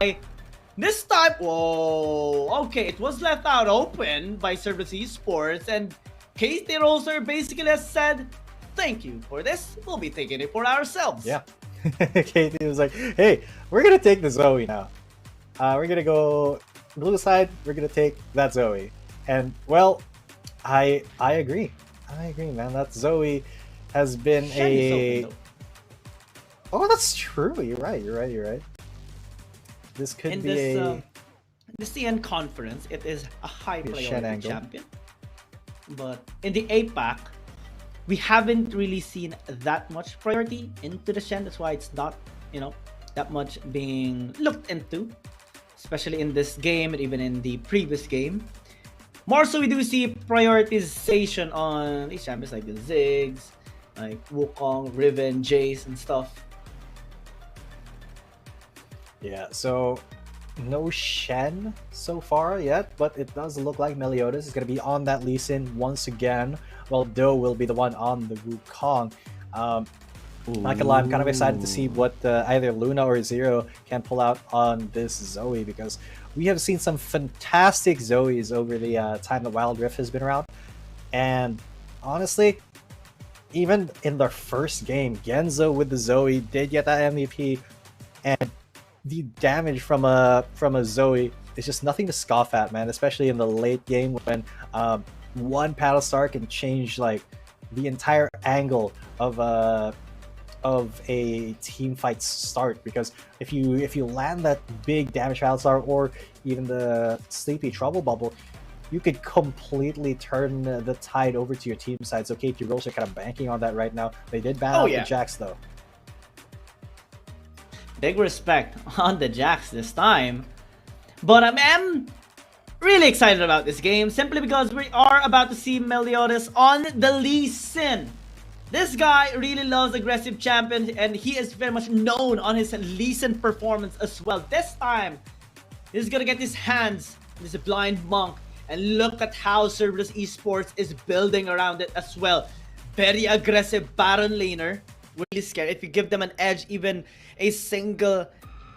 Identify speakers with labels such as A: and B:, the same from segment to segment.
A: This time, whoa, okay, it was left out open by Ceberus Esports, and KT.RY basically has said, thank you for this, we'll be taking it for ourselves.
B: Yeah. KT was like, hey, we're gonna take the Zoe now. We're gonna go blue side, we're gonna take that Zoe. And well, I agree. I agree, man. That Zoe has been a... Oh, that's true. You're right. This could be a...
A: the CN conference, it is a high priority champion. But in the APAC, we haven't really seen that much priority into the Shen. That's why it's not, you know, that much being looked into, especially in this game and even in the previous game. More so, we do see prioritization on these champions like the Ziggs, like Wukong, Riven, Jace, and stuff.
B: Yeah, so no Shen so far yet, but it does look like Meliodas is going to be on that Lucian once again, while Do will be the one on the Wukong. Not gonna lie, I'm kind of excited to see what either Luna or Xero can pull out on this Zoe, because we have seen some fantastic Zoes over the time the Wild Rift has been around. And honestly, even in their first game, Genza with the Zoe did get that MVP, and the damage from a Zoe is just nothing to scoff at, man. Especially in the late game when one paddle star can change like the entire angle of a team fight start. Because if you land that big damage paddle star or even the sleepy trouble bubble, you could completely turn the tide over to your team side. So KT.RY are kind of banking on that right now. They did ban out the Jax though.
A: Big respect on the Jax this time. But I'm really excited about this game simply because we are about to see Meliodas on the Lucian. This guy really loves aggressive champions, and he is very much known on his Lucian performance as well. This time, he's gonna get his hands on this blind monk, and look at how Ceberus Esports is building around it as well. Very aggressive Baron laner. Really scared. If you give them an edge, even a single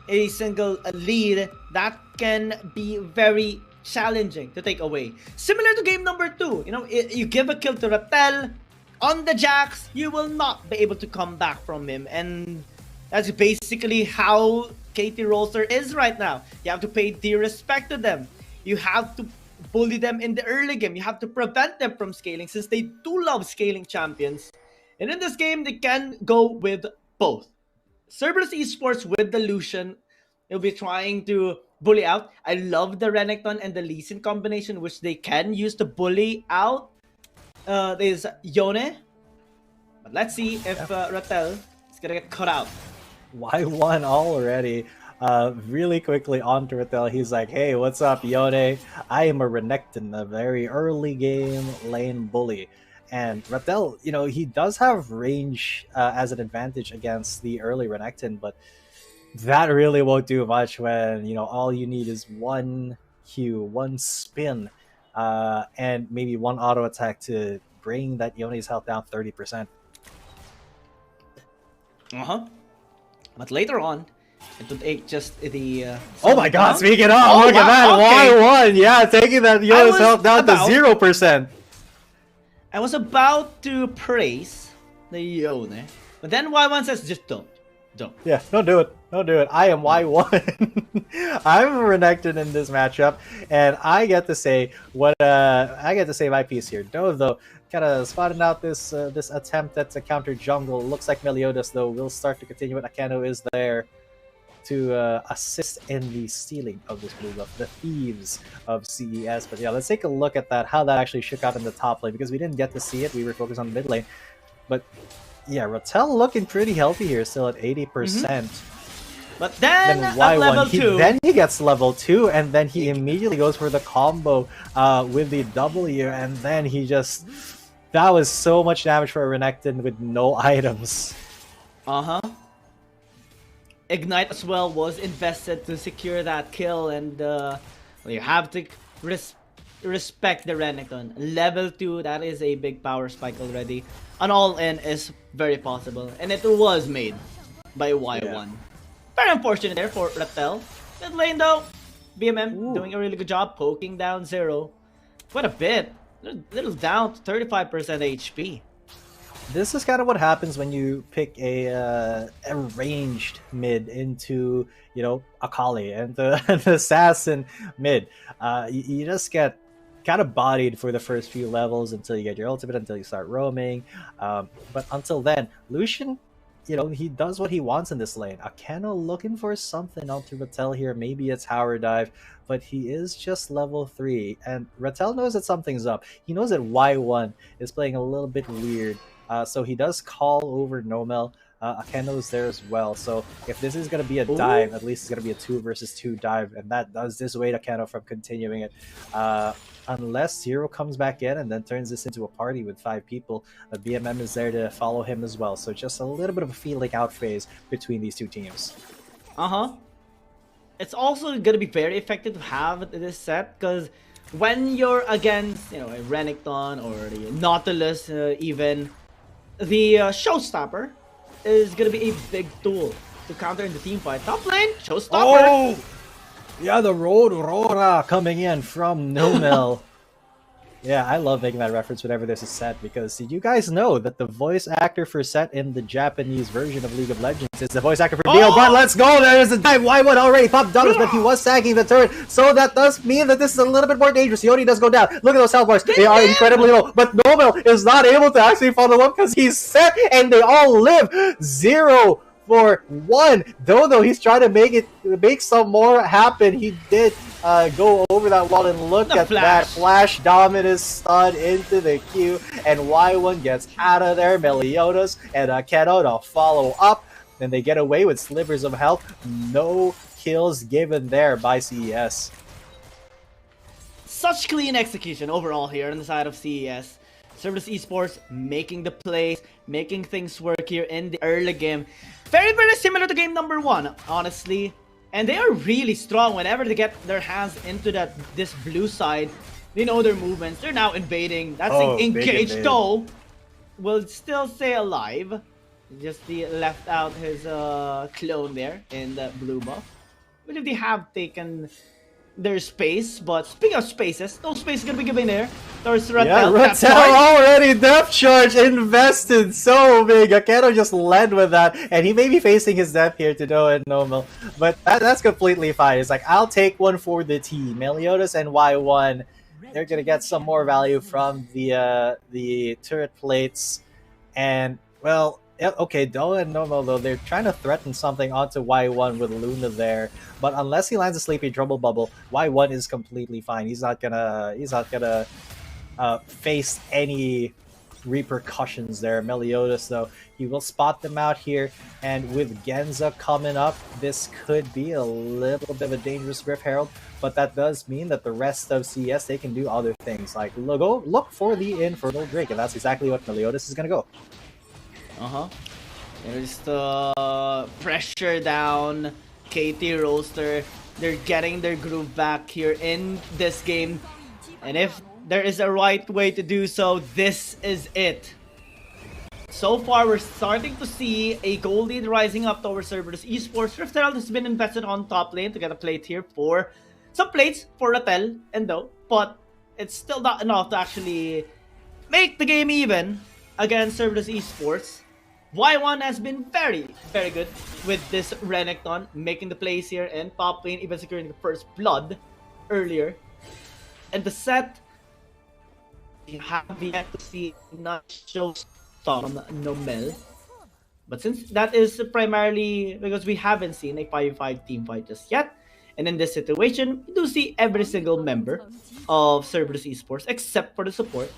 A: lead, that can be very challenging to take away. Similar to game number 2, you know, you give a kill to Ratel on the Jax, you will not be able to come back from him, and that's basically how KT.RY is right now. You have to pay due respect to them. You have to bully them in the early game. You have to prevent them from scaling, since they do love scaling champions. And in this game, they can go with both. Ceberus Esports with the Lucian, they'll be trying to bully out. I love the Remekton and the Lucian combination, which they can use to bully out. There's Yone. But let's see if Ratel is going to get cut out.
B: Y1 already. Really quickly onto Ratel. He's like, hey, what's up, Yone? I am a Remekton, a very early game lane bully. And Ratel, you know, he does have range as an advantage against the early Remekton, but that really won't do much when, you know, all you need is one Q, one spin, and maybe one auto attack to bring that Yone's health down 30%.
A: But later on, it would take just the...
B: oh my god, speaking of, look at that, Y1, yeah, taking that Yone's health down to 0%.
A: I was about to praise the Yone, but then Y1 says, just don't.
B: Yeah, don't do it. Don't do it. I am Y1. I'm Remekton in this matchup, and I get to say what I get to say my piece here. No, though, kind of spotting out this this attempt at a counter jungle. Looks like Meliodas though will start to continue, but Akeno is there to assist in the stealing of this blue buff, the thieves of CES. But yeah, let's take a look at that, how that actually shook out in the top lane, because we didn't get to see it. We were focused on the mid lane. But yeah, Ratel looking pretty healthy here, still at 80%.
A: But then at
B: Y1,
A: level 2...
B: then he gets level 2, and then he immediately goes for the combo with the W, and then he just... That was so much damage for a Remekton with no items.
A: Ignite as well was invested to secure that kill, and you have to respect the Remekton. Level 2, that is a big power spike already. An all-in is very possible, and it was made by Y1.
B: Yeah.
A: Very unfortunate there for Ratel. Mid lane though, BMM
B: Ooh.
A: doing a really good job poking down Xero. Quite a bit. Little down to 35% HP.
B: This is kind of what happens when you pick a ranged mid into, you know, Akali and the assassin mid. You just get kind of bodied for the first few levels until you get your ultimate, until you start roaming. But until then, Lucian, you know, he does what he wants in this lane. Akeno looking for something onto Ratel here. Maybe a tower dive, but he is just level 3. And Ratel knows that something's up. He knows that Y1 is playing a little bit weird. So he does call over Nomel. Akeno's there as well. So if this is going to be a dive, at least it's going to be a 2 versus 2 dive. And that does dissuade Akeno from continuing it. Unless Xero comes back in and then turns this into a party with 5 people, BMM is there to follow him as well. So just a little bit of a feeling out phase between these two teams.
A: It's also going to be very effective to have this set because when you're against, you know, a Remekton or the Nautilus, even the Showstopper is going to be a big tool to counter in the team fight. Top lane, Showstopper.
B: Oh! Yeah, the Road Aurora coming in from Nomel. Yeah, I love making that reference whenever there's a Sett because you guys know that the voice actor for Sett in the Japanese version of League of Legends is the voice actor for Dio. But let's go! There's a dive! Y1 already popped dollars, but he was sagging the turret, so that does mean that this is a little bit more dangerous. Yone does go down. Look at those health bars. They are incredibly low, but Nomel is not able to actually follow up because he's Sett and they all live. 0 for 1. Though he's trying to make some more happen. He did go over that wall and look at that flash dominus stun into the queue, and Y1 gets out of there. Meliodas and Akeno to follow up. Then they get away with slivers of health. No kills given there by CES.
A: Such clean execution overall here on the side of CES. Ceberus Esports making the plays, making things work here in the early game. Very, very similar to game number 1, honestly. And they are really strong whenever they get their hands into this blue side. They know their movements. They're now invading. That's engaged though. Will still stay alive. Just left out his clone there in the blue buff. I believe they have taken their space, but speaking of spaces, no space is gonna be given there. There's Ratel.
B: Yeah, Ratel already depth charge invested so big. Akeno just led with that, and he may be facing his death here to Do and Nomel, but that's completely fine. It's like, I'll take one for the team. Meliodas and Y1, they're gonna get some more value from the turret plates, and well. Okay, Do and Nomel though, they're trying to threaten something onto Y1 with Luna there, but unless he lands a sleepy trouble bubble, Y1 is completely fine. He's not gonna face any repercussions there. Meliodas though, he will spot them out here, and with Genza coming up, this could be a little bit of a dangerous Griff Herald, but that does mean that the rest of CES, they can do other things, like look for the Infernal Drake, and that's exactly what Meliodas is gonna go.
A: There's the pressure down. KT Rolster. They're getting their groove back here in this game. And if there is a right way to do so, this is it. So far, we're starting to see a gold lead rising up towards Ceberus Esports. Ratel has been invested on top lane to get a plate here for some plates for Ratel and Do, but it's still not enough to actually make the game even against Ceberus Esports. Y1 has been very, very good with this Remekton, making the plays here in top lane, even securing the first blood earlier. And the Sett, you have yet to see not show from Nomel. But since that is primarily because we haven't seen a 5v5 team fight just yet, and in this situation, we do see every single member of Ceberus Esports, except for the support,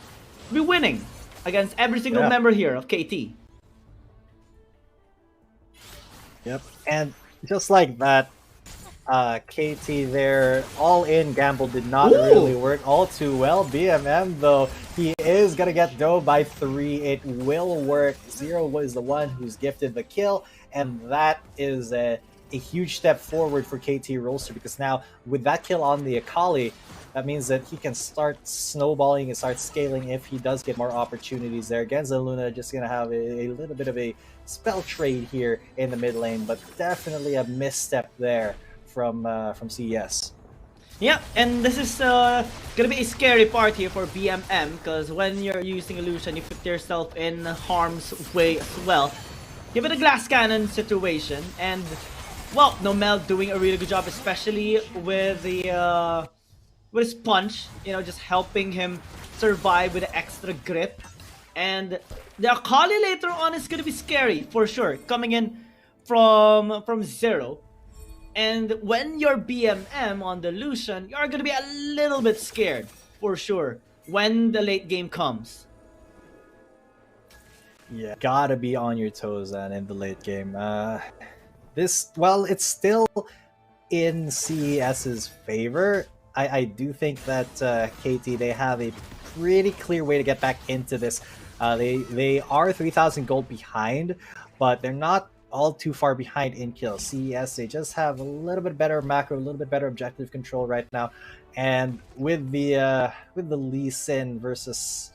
A: be winning against every single member here of KT.
B: Yep, and just like that, KT there, all-in gamble did not really work all too well. BMM, though, he is going to get Do by 3. It will work. Xero was the one who's gifted the kill, and that is a huge step forward for KT Rolster, because now, with that kill on the Akali, that means that he can start snowballing and start scaling if he does get more opportunities there. Genza and Luna just going to have a little bit of a spell trade here in the mid lane, but definitely a misstep there from CES.
A: Yeah, and this is gonna be a scary part here for BMM, because when you're using Lucian, you put yourself in harm's way as well. Give it a glass cannon situation, and well, Nomel doing a really good job, especially with the with his punch, you know, just helping him survive with the extra grip. And the Akali later on is gonna be scary for sure, coming in from Xero. And when you're BMM on the Lucian, you're gonna be a little bit scared for sure when the late game comes.
B: Yeah, gotta be on your toes then in the late game. Well, it's still in CES's favor. I do think that KT, they have a pretty clear way to get back into this. They are 3,000 gold behind, but they're not all too far behind in kills. CES, they just have a little bit better macro, a little bit better objective control right now. And with the Lee Sin versus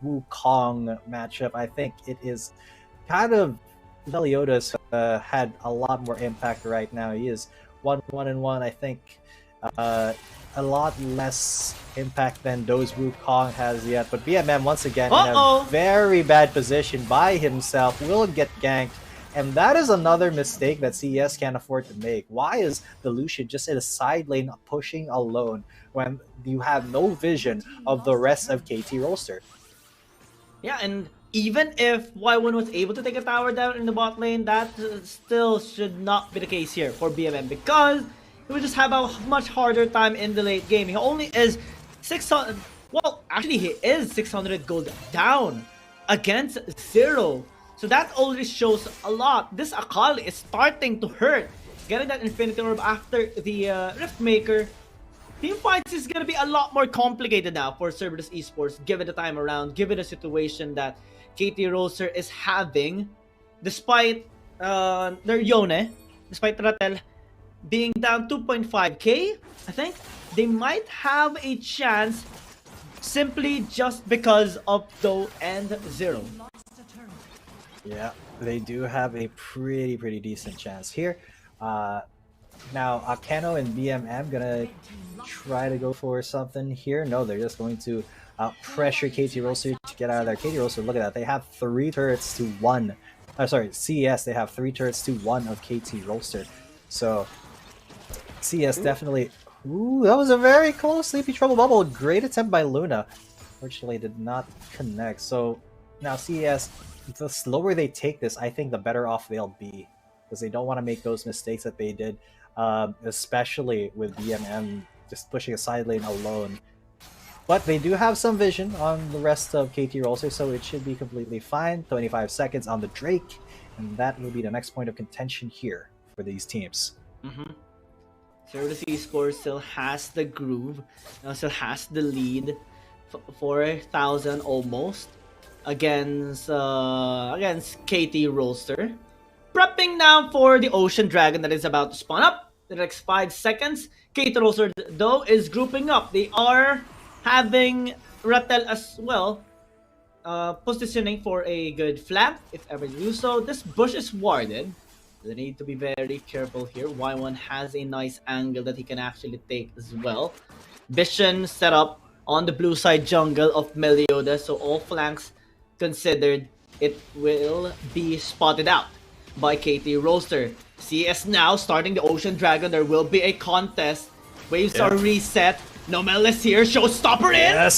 B: Wukong matchup, I think it is kind of Meliodas had a lot more impact right now. He is 1-1-1. I think a lot less impact than those Wukong has yet. But BMM once again in a very bad position by himself, will get ganked. And that is another mistake that CES can't afford to make. Why is the Lucian just in a side lane pushing alone when you have no vision of the rest of KT roster?
A: Yeah, and even if Y1 was able to take a tower down in the bot lane, that still should not be the case here for BMM, because he would just have a much harder time in the late game. He only is 600, well, actually he is 600 gold down against Xero. So that already shows a lot. This Akali is starting to hurt. Getting that Infinity Orb after the Rift Maker. Team fights is going to be a lot more complicated now for Ceberus Esports, given the time around, given the situation that KT Roster is having. Despite their Yone, despite Ratel being down 2.5k, I think they might have a chance simply just because of Zoe and Xero.
B: Yeah, they do have a pretty decent chance here. Now Akeno and BMM gonna try to go for something here. No, they're just going to pressure KT Roster to get out of there. KT Roster, look at that. They have 3 turrets to 1. Sorry, CES, they have 3 turrets to 1 of KT Roster. So CES definitely... Ooh, that was a very close Sleepy Trouble Bubble. Great attempt by Luna. Fortunately, did not connect. So now CES, the slower they take this, I think the better off they'll be, because they don't want to make those mistakes that they did, especially with BMM just pushing a side lane alone. But they do have some vision on the rest of KT Roster, so it should be completely fine. 25 seconds on the Drake, and that will be the next point of contention here for these teams.
A: Ceberus Esports still has the groove, still has the lead, 4,000 almost against KT Roster. Prepping now for the Ocean Dragon that is about to spawn up. The next 5 seconds. KT Roster though is grouping up. They are having Ratel as well, positioning for a good flank if ever you do so. This bush is warded. They need to be very careful here. Y1 has a nice angle that he can actually take as well. Vision set up on the blue side jungle of Meliodas, so all flanks considered, it will be spotted out by KT Roster. CS now starting the Ocean Dragon. There will be a contest. Waves are reset. Nomel is here. Showstopper in.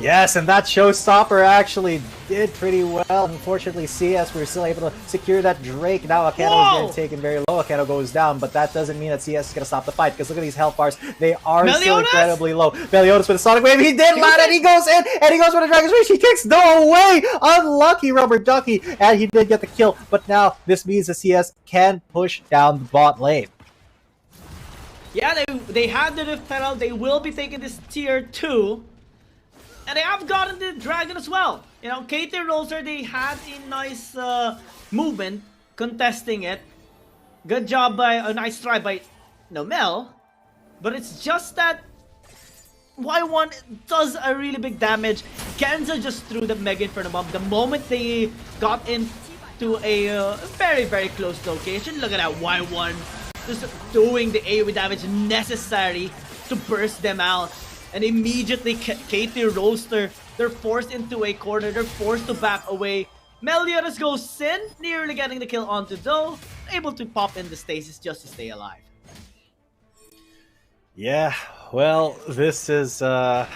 B: Yes, and that Showstopper actually did pretty well. Unfortunately, CS were still able to secure that Drake. Now Akeno is getting taken very low. Akeno goes down, but that doesn't mean that CS is going to stop the fight, because look at these health bars. They are still incredibly low. Meliodas with a Sonic Wave. He did land it. He goes in, and he goes for the Dragon's Reach. He kicks no away. Unlucky Rubber Ducky, and he did get the kill. But now this means that CS can push down the bot lane.
A: Yeah, they have the Rift Herald. They will be taking this tier 2. And they have gotten the Dragon as well. You know, KT Roster, they had a nice movement contesting it. Good job by, a nice try by Nomel. But it's just that Y1 does a really big damage. Genza just threw the Mega Inferno Bomb. The moment they got into a very close location, look at that Y1 just doing the AoE damage necessary to burst them out. And immediately KT Rolster, they're forced into a corner, they're forced to back away. Meliodas goes Sin, nearly getting the kill onto Zoe, able to pop in the stasis just to stay alive.
B: Yeah, well, this is that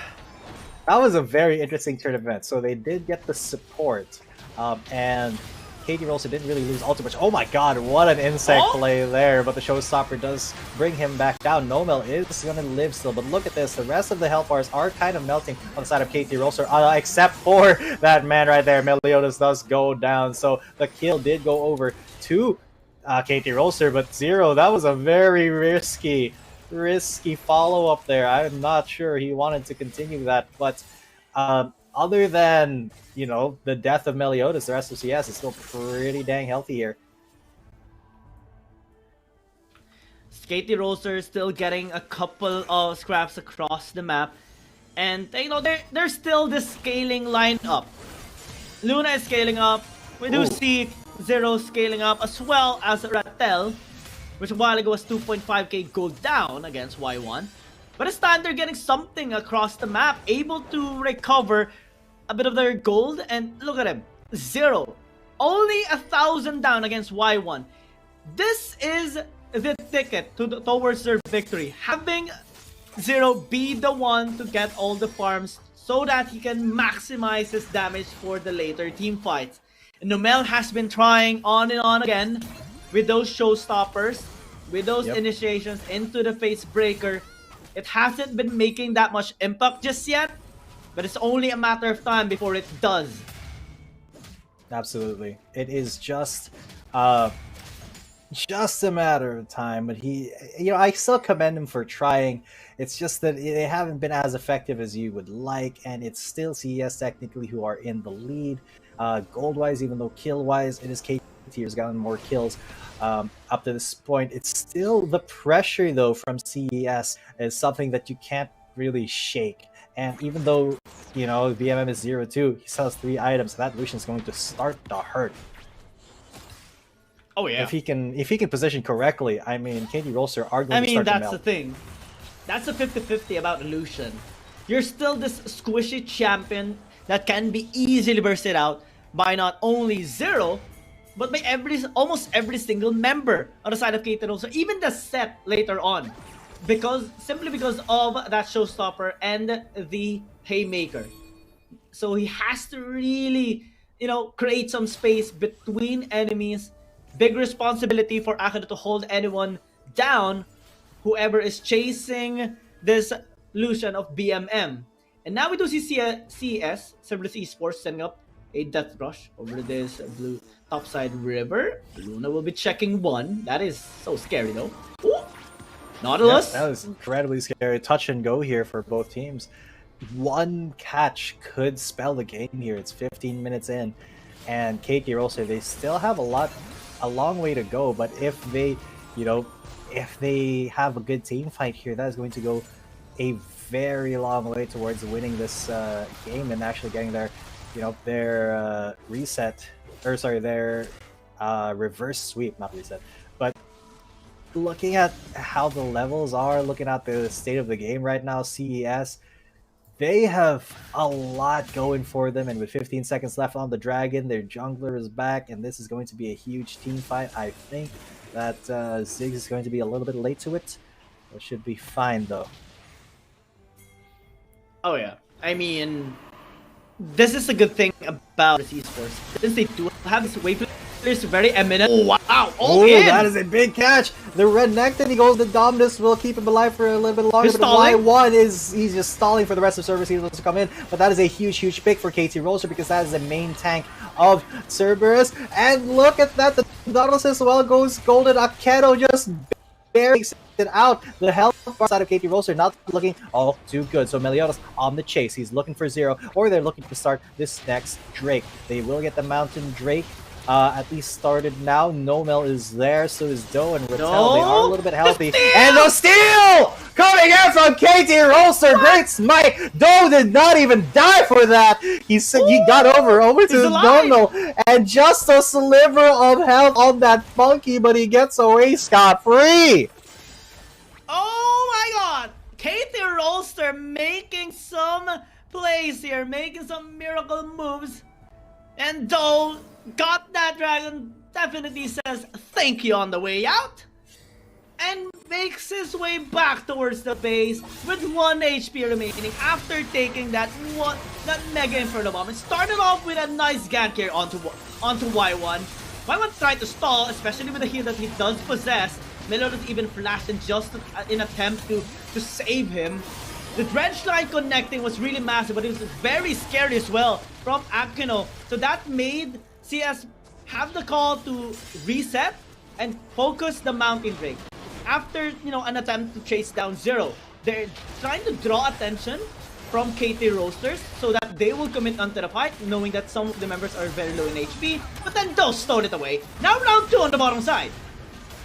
B: was a very interesting turn of events. So they did get the support, and KT also didn't really lose all too much. Oh my god, what an insect play there, but the showstopper does bring him back down. Nomel is going to live still, but look at this. The rest of the health bars are kind of melting on the side of KT Rolster, except for that man right there. Meliodas does go down, so the kill did go over to KT Rolster, but Xero, that was a very risky follow-up there. I'm not sure he wanted to continue that, but other than, you know, the death of Meliodas, the rest of CES is still pretty dang healthy here.
A: KT Rolster is still getting a couple of scraps across the map, and you know, there's still this scaling lineup. Luna is scaling up. We do see Xero scaling up, as well as Ratel, which a while ago was 2.5k gold down against Y1. But this time they're getting something across the map, able to recover a bit of their gold. And look at him, Xero, only 1,000 down against Y1. This is the ticket towards their victory. Having Xero be the one to get all the farms so that he can maximize his damage for the later team fights. And Nomel has been trying on and on again with those showstoppers, with those initiations into the face breaker. It hasn't been making that much impact just yet, but it's only a matter of time before it does.
B: Absolutely. It is just a matter of time, but he, you know, I still commend him for trying. It's just that they haven't been as effective as you would like, and it's still CES technically who are in the lead. Gold-wise, even though kill-wise, it is KT who's gotten more kills up to this point. It's still the pressure, though, from CES is something that you can't really shake. And even though, you know, BMM is 0-2, he sells 3 items, that Lucian is going to start to hurt.
A: Oh yeah.
B: If he can position correctly, I mean, KT Rolster are going to start to melt.
A: I mean, that's the thing. That's a 50-50 about Lucian. You're still this squishy champion that can be easily bursted out by not only Xero, but by almost every single member on the side of KT Rolster, even the Sett later on, simply because of that showstopper and the haymaker. So he has to really, you know, create some space between enemies. Big responsibility for Akeno to hold anyone down, whoever is chasing this Lucian of BMM. And now we do see CES, Ceberus Esports, setting up a death rush over this blue topside river. Luna will be checking one. That is so scary though. Ooh. Nautilus.
B: That was incredibly scary. Touch and go here for both teams. One catch could spell the game here. It's 15 minutes in, and KT Rolster, they still have a long way to go. But if they, you know, if they have a good team fight here, that is going to go a very long way towards winning this game and actually getting their, you know, their reset, or sorry, their reverse sweep, not reset. But looking at how the levels are, looking at the state of the game right now, CES, they have a lot going for them, and with 15 seconds left on the Dragon, their jungler is back, and this is going to be a huge team fight. I think that Ziggs is going to be a little bit late to it. It should be fine, though.
A: Oh yeah, I mean, this is a good thing about the esports. Since they do have this wave players very eminent. Oh wow!
B: Oh, that is a big catch. The Remekton, he goes. The Dominus will keep him alive for a little bit longer. But Y1 he's just stalling for the rest of Ceberus Esports to come in. But that is a huge pick for KT Rolster because that is the main tank of Ceberus. And look at that, the Nautilus as well goes golden. Akeno just barely makes it out. The health side of KT Rolster not looking all too good. So Meliodas on the chase. He's looking for Xero, or they're looking to start this next Drake. They will get the Mountain Drake at least started now. Nomel is there, so is Doe and Ratel.
A: No.
B: They are a little bit healthy. And the steal coming in from KT.RY. Great smite. Doe did not even die for that. He got over to Nomel, and just a sliver of health on that monkey, but he gets away scot-free.
A: Oh my god! KT.RY making some plays here, making some miracle moves. And Doe got that dragon, definitely says thank you on the way out. And makes his way back towards the base with 1 HP remaining after taking that mega inferno bomb. It started off with a nice gank here onto Y1. Y1 tried to stall, especially with the heal that he does possess. Meliodas even flashed in just in attempt to save him. The dredge line connecting was really massive, but it was very scary as well from Akeno. So that made CS have the call to reset and focus the mountain break. After, an attempt to chase down Xero, they're trying to draw attention from KT.RY so that they will commit onto the fight, knowing that some of the members are very low in HP. But then Doe stole it away. Now round 2 on the bottom side.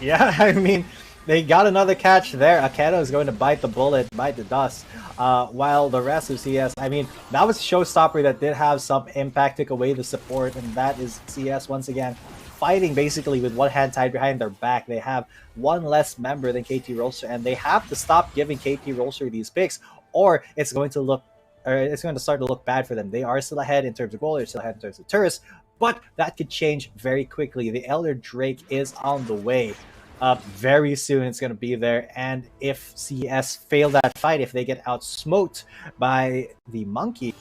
B: Yeah, I mean, they got another catch there. Akeno is going to bite the bullet, bite the dust. While the rest of CS, I mean, that was a showstopper that did have some impact, took away the support, and that is CS once again fighting basically with one hand tied behind their back. They have one less member than KT.RY, and they have to stop giving KT.RY these picks, or it's going to start to look bad for them. They are still ahead in terms of goal, they're still ahead in terms of turrets, but that could change very quickly. The Elder Drake is on the way. Very soon it's going to be there, and if CES fail that fight, if they get outsmoked by the monkey,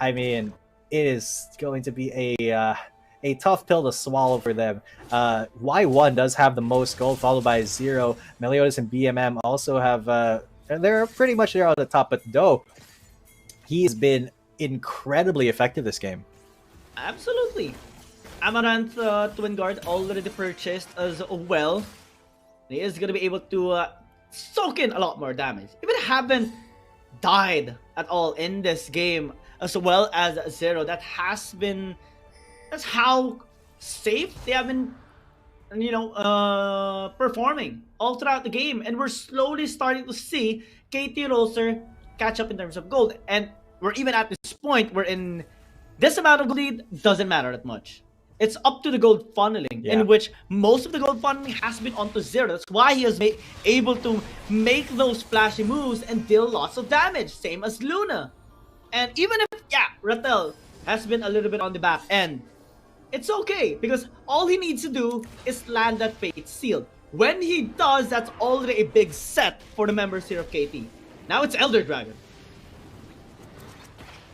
B: I mean, it is going to be a tough pill to swallow for them. Y1 does have the most gold, followed by Xero. Meliodas and BMM also have, they're pretty much there on the top, but Doe, he's been incredibly effective this game.
A: Absolutely. Amaranth Twin Guard already purchased as well. He is going to be able to soak in a lot more damage. Even haven't died at all in this game, as well as Xero. That's how safe they have been, performing all throughout the game. And we're slowly starting to see KT.RY catch up in terms of gold. And we're even at this point where in this amount of lead doesn't matter that much. It's up to the gold funneling, in which most of the gold funneling has been onto Xero. That's why he is able to make those flashy moves and deal lots of damage, same as Luna. And even if, Ratel has been a little bit on the back end, it's okay, because all he needs to do is land that Fate Seal. When he does, that's already a big set for the members here of KT. Now it's Elder Dragon.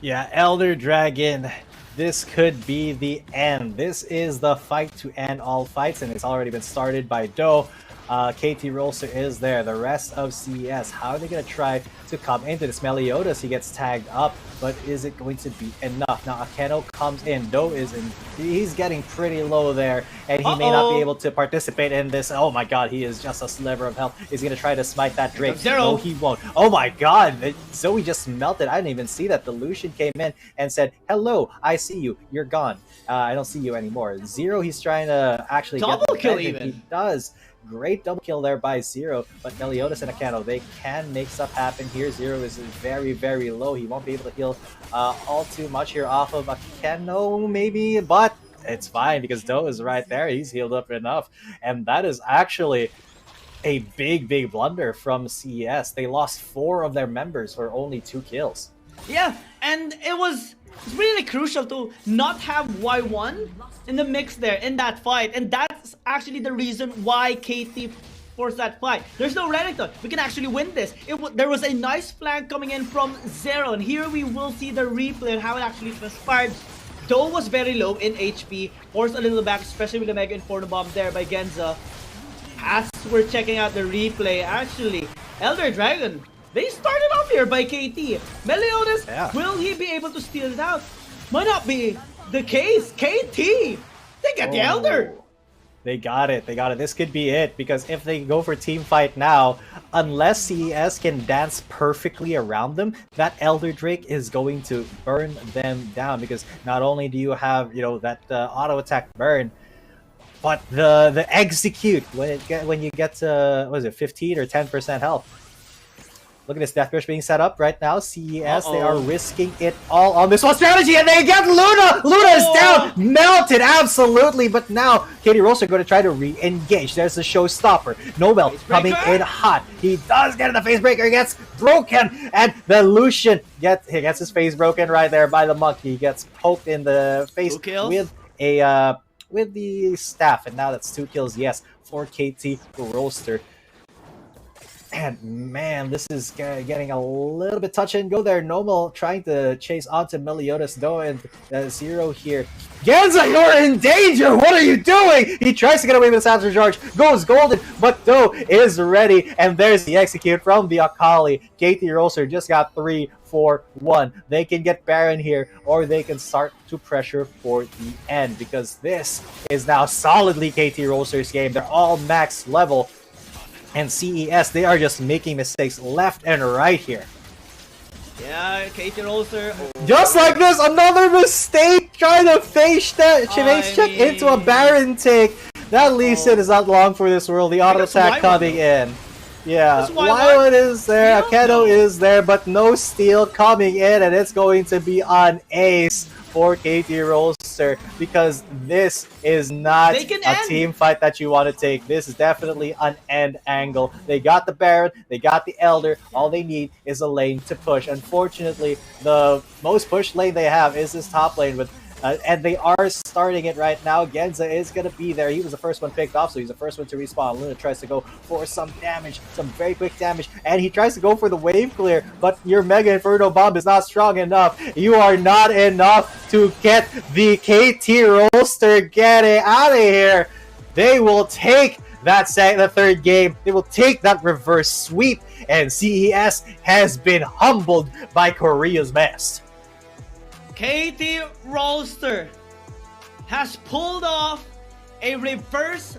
B: Yeah, Elder Dragon. This could be the end. This is the fight to end all fights, and it's already been started by Doe. KT.RY is there. The rest of CES, how are they going to try to come into this? Meliodas, he gets tagged up, but is it going to be enough? Now Akeno comes in. Doe is in. He's getting pretty low there, and he may not be able to participate in this. Oh my god, he is just a sliver of health. He's going to try to smite that Drake. No, he won't. Oh my god, Zoe just melted. I didn't even see that. The Lucian came in and said, hello, I see you. You're gone. I don't see you anymore. Xero, he's trying to actually
A: double kill even.
B: He does. Great double kill there by Xero, but Meliodas and Akeno, they can make stuff happen here. Xero is very, very low. He won't be able to heal all too much here off of Akeno, maybe, but it's fine because Doe is right there. He's healed up enough, and that is actually a big, big blunder from CES. They lost 4 of their members for only 2 kills.
A: Yeah, and it's really crucial to not have Y1 in the mix there in that fight, and that's actually the reason why KT forced that fight. There's no Remekton. We can actually win this. There was a nice flank coming in from Xero, and here we will see the replay of how it actually transpired. Doe was very low in HP, forced a little back, especially with the Mega Inferno Bomb there by Genza. As we're checking out the replay, actually, Elder Dragon, they started off here by KT. Meliodas, will he be able to steal it out? Might not be the case. KT, they get the Elder.
B: They got it. They got it. This could be it, because if they go for team fight now, unless CES can dance perfectly around them, that Elder Drake is going to burn them down. Because not only do you have, you know, that auto attack burn, but the execute when you get to, what is it, 15 or 10% health. Look at this Deathwish being set up right now. CES, they are risking it all on this one strategy, and they get Luna! Luna is down! Melted, absolutely! But now, KT.RY are going to try to re-engage. There's the showstopper. Nomel coming in hot. He does get the face breaker, he gets broken! And the Lucian gets his face broken right there by the monkey. He gets poked in the face with the staff, and now that's 2 kills, yes, for KT.RY. And man, this is getting a little bit touch and go there. Nomel trying to chase onto Meliodas, though, and Xero here. Genza, you're in danger! What are you doing? He tries to get away with his answer charge, goes golden, but Doe is ready, and there's the execute from the Akali. KT.RY just got 3-4-1. They can get Baron here, or they can start to pressure for the end, because this is now solidly KT.RY's game. They're all max level. And CES, they are just making mistakes left and right here.
A: Yeah, KT.RY.
B: Just like this, another mistake, trying to face check into a Baron take. That Lee Sin is not long for this world. The auto attack coming in. Yeah, Y is there, Akeno is there, but no steal coming in, and it's going to be on ace for KT.RY, because this is not a team fight that you want to take. This is definitely an end angle. They got the Baron, they got the Elder. All they need is a lane to push. Unfortunately, the most pushed lane they have is this top lane, but and they are starting it right now. Genza is going to be there. He was the first one picked off, so he's the first one to respawn. Luna tries to go for some damage, some very quick damage, and he tries to go for the wave clear, but your Mega Inferno Bomb is not strong enough. You are not enough to get the KT.RY getting out of here. They will take that the third game. They will take that reverse sweep, and CES has been humbled by Korea's best.
A: KT.RY has pulled off a reverse